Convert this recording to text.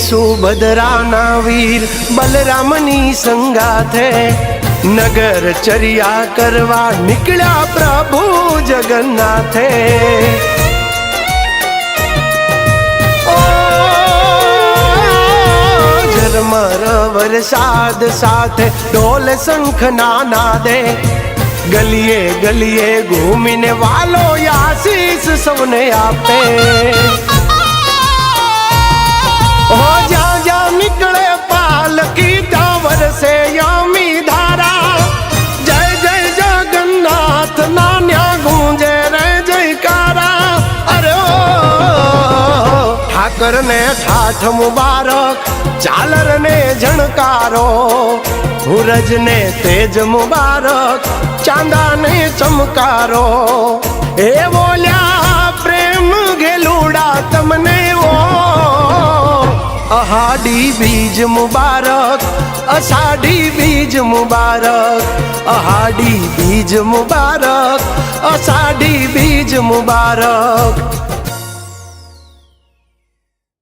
सुभद्राना वीर बलरामनी संगाथे नगर चर्या करवा निकल्या प्रभु जगन्नाथे। झरमर वरसाद साथे ढोल शंख नाना दे गलिए गलिए घूमीने वालो आशीष सबने आपे। हो जा जा निकले पालकी दावर से यामी धारा जय जय जगन्नाथ नान्या गूंजे रे जयकारा। अरे ओ ठाकर ने ठाठ मुबारक झालर ने झणकारो सूरज ने तेज मुबारक चांदा ने चमकारो। ए बोल्या प्रेम गेलूड़ा तमने वो अहाड़ी बीज मुबारक अषाढ़ी बीज मुबारक अहाड़ी बीज मुबारक अषाढ़ी बीज मुबारक।